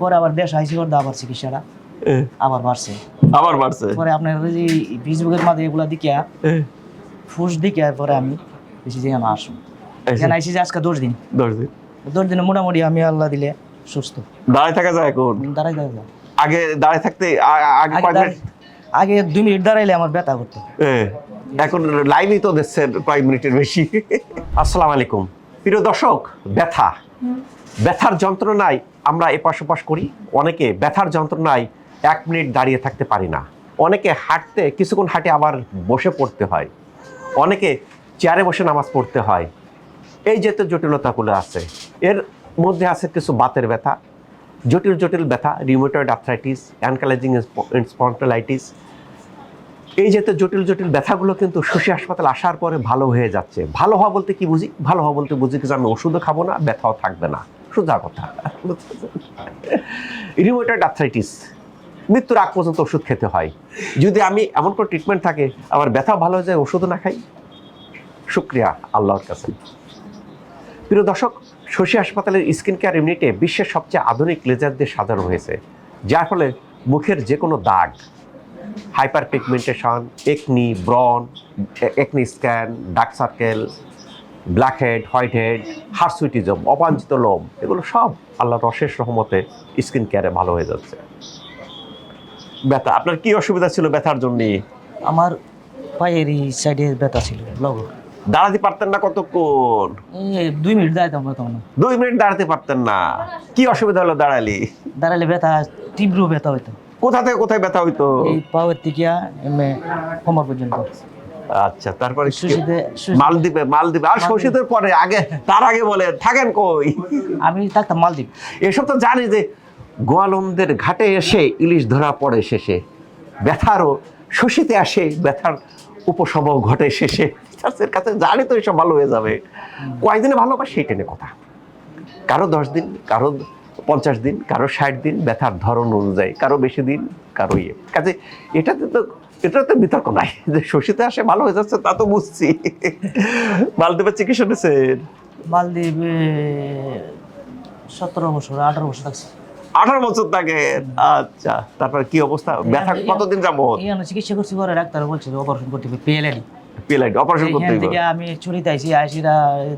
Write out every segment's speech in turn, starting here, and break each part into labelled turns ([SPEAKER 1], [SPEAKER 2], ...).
[SPEAKER 1] পরে আবার দেশ আইসি করে আবার চিকিৎসাটা আবার বাড়ছে পরে আপনার ওই যে ফেসবুকের মাঝে এগুলা দিকিয়া ফুস দিকিয়া পরে আমি বেশি যে না আসুন এখানে আইসি যে আজকে 10 দিন 10 দিনে মোটামুটি আমি আল্লাহ দিলে সুস্থ
[SPEAKER 2] দাঁড়ায় থাকা যায় এখন?
[SPEAKER 1] দাঁড়াই যায়।
[SPEAKER 2] আগে দাঁড়ায় থাকতে
[SPEAKER 1] আগে 2 মিনিট দাঁড়াইলে আমার ব্যথা করতো,
[SPEAKER 2] এখন লাইভই তো দিচ্ছেন কয়েক মিনিটের বেশি। আসসালামু আলাইকুম প্রিয় দর্শক। ব্যথার যন্ত্রণায় আমরা এপাশ ওপাশ করি, অনেকে ব্যথার যন্ত্রণায় 1 মিনিট দাঁড়িয়ে থাকতে পারি না, অনেকে হাঁটতে কিছুক্ষণ হাঁটে আবার বসে পড়তে হয়, অনেকে চেয়ারে বসে নামাজ পড়তে হয়। এই যে তো জটিলতাগুলো আছে, এর মধ্যে আছে কিছু বাতের ব্যথা, জটিল ব্যথা, রিউমেটয়েড আর্থ্রাইটিস, অ্যানকাইলোজিং স্পন্ডিলাইটিস। এই যে তো জটিল ব্যথাগুলো কিন্তু শশী হাসপাতাল আসার পরে ভালো হয়ে যাচ্ছে। ভালো হওয়া বলতে কি বুঝি? ভালো হওয়া বলতে বুঝি যে আমি ওষুধও খাবো না, ব্যথাও থাকবে না, সোজা কথা। রিউমেটয়েড আর্থ্রাইটিস, মৃত্যুর আগ পর্যন্ত ওষুধ খেতে হয়। যদি আমি এমন কোনো ট্রিটমেন্ট থাকে আবার ব্যথা ভালো হয়ে যায়, ওষুধও না খাই, শুকরিয়া আল্লাহর কাছে। প্রিয় দর্শক, শশী হাসপাতালের স্কিন কেয়ার ইউনিটে বিশ্বের সবচেয়ে আধুনিক লেজার দিয়ে সাজানো হয়েছে, যার ফলে মুখের যে কোনো দাগ, হাইপার পিগমেন্টেশন, একনি, ব্রন, acne scan, dark circle, black head, white head, hirsutism, অবাঞ্ছিত লোম, এগুলো সব আল্লাহর অশেষ রহমতে স্কিন কেয়ারে ভালো হয়ে যাচ্ছে। ব্যথা, আপনার কি অসুবিধা ছিল ব্যথার জন্য?
[SPEAKER 1] আমার পায়ের এই সাইডে ব্যথা ছিল,
[SPEAKER 2] দাঁড়াতে পারতেন না কতক্ষণ?
[SPEAKER 1] 2 মিনিট দাঁড়াইতাম না।
[SPEAKER 2] 2 মিনিট দাঁড়াতে পারতেন না? কি অসুবিধা হলো
[SPEAKER 1] দাঁড়ালে ব্যথা, তীব্র ব্যথা হইতো।
[SPEAKER 2] কোথা থেকে কোথায় ব্যথা হইতো?
[SPEAKER 1] এই পাওয়ের থেকে কোমর পর্যন্ত।
[SPEAKER 2] আচ্ছা, তারপরে মালদ্বীপ আর শশীদের পরে তার আগে বলে থাকেন কই?
[SPEAKER 1] আমি থাকতাম মালদ্বীপ।
[SPEAKER 2] এসব তো জানি যে গোয়ালন্দের ঘাটে এসে ইলিশ ধরা পড়ে শেষে, ব্যথারও শশীতে আসে ব্যথার উপশম ঘটে শেষে। কাছে জানি তো এসব ভালো হয়ে যাবে। কয়েকদিনে ভালো বা সেই টেনে কথা, কারো 10 দিন, কারো 50 দিন, কারো 60 দিন, ব্যথার ধরন অনুযায়ী, কারো বেশি দিন, কারো কাজে এটাতে তো বিতর্ক নাই যে শশীতে আসে ভালো হয়ে যাচ্ছে, তা তো বুঝছি। মালদ্বীপের চিকিৎসা নিয়েছেন?
[SPEAKER 1] মালদ্বীপে 17 বছর 18 বছর থাকছি।
[SPEAKER 2] 18 বছর থাকে? আচ্ছা, তারপর কি অবস্থা? ব্যথা কতদিন যাবত?
[SPEAKER 1] চিকিৎসা করছি, পরে ডাক্তার বলছিল অপারেশন করতে হবে, পিএলআইডি
[SPEAKER 2] অপারেশন করতে হবে।
[SPEAKER 1] থেকে আমি চলিতে আইসি, আইসিরা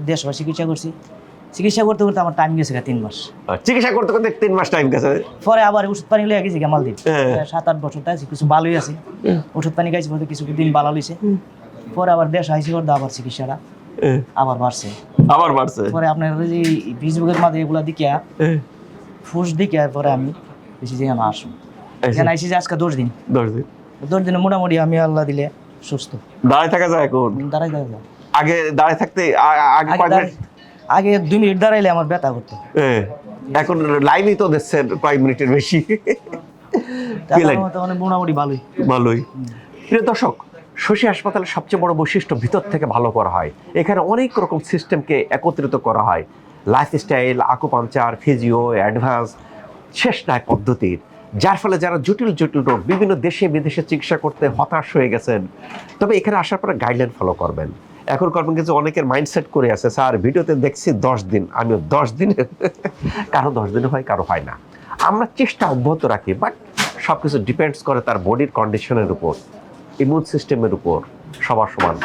[SPEAKER 1] দেশে চিকিৎসা করছি। চিকিৎসা করতে আমার টাইম গেছে 3 মাস।
[SPEAKER 2] চিকিৎসা করতে 3 মাস টাইম গেছে।
[SPEAKER 1] পরে আবার ওষুধ পানি লেগে গেছি মালদ্বীপ, 7-8 বছর তাই কিছু ভালোই আছে। ওষুধ পানি খাইছি, বলতে কিছু দিন ভালো হয়েছে। পরে আবার দেশ আইসি করে আবার চিকিৎসাটা আবার বাড়ছে। পরে আপনার ওই যে ফেসবুকের মাঝে এগুলা দিকিয়া ফুস দিকিয়া পরে আমি বেশি যে না আসুন এখানে আইসি যে আজকে 10 দিনে মোটামুটি আমি আল্লাহ দিলে সুস্থ।
[SPEAKER 2] দাঁড়ায় থাকা যায় এখন?
[SPEAKER 1] দাঁড়াই যায়।
[SPEAKER 2] আগে দাঁড়ায় থাকতে
[SPEAKER 1] আগে 2 মিনিট দাঁড়াইলে আমার ব্যথা করতো,
[SPEAKER 2] এখন লাইভই তো দিচ্ছেন কয়েক মিনিটের বেশি।
[SPEAKER 1] মোটামুটি
[SPEAKER 2] ভালোই। প্রিয় দর্শক, শশী হাসপাতালের সবচেয়ে বড় বৈশিষ্ট্য ভিতর থেকে ভালো করা হয়। এখানে অনেক রকম সিস্টেমকে একত্রিত করা হয়, লাইফস্টাইল, আকুপাঞ্চার, ফিজিও, অ্যাডভান্স, শেষ নাই পদ্ধতির, যার ফলে যারা জটিল রোগ বিভিন্ন দেশে বিদেশে চিকিৎসা করতে হতাশ হয়ে গেছেন, তবে এখানে আসার পরে গাইডলাইন ফলো করবেন। এখন করবেন কিছু, অনেকের মাইন্ডসেট করে আছে, স্যার ভিডিওতে দেখছি 10 দিন, আমিও 10 দিনে, কারো 10 দিনে হয়, কারো হয় না। আমরা চেষ্টা অব্যাহত রাখি, বাট সব কিছু ডিপেন্ডস করে তার বডির কন্ডিশনের উপর, ইমিউন সিস্টেমের উপর, সবার সমান।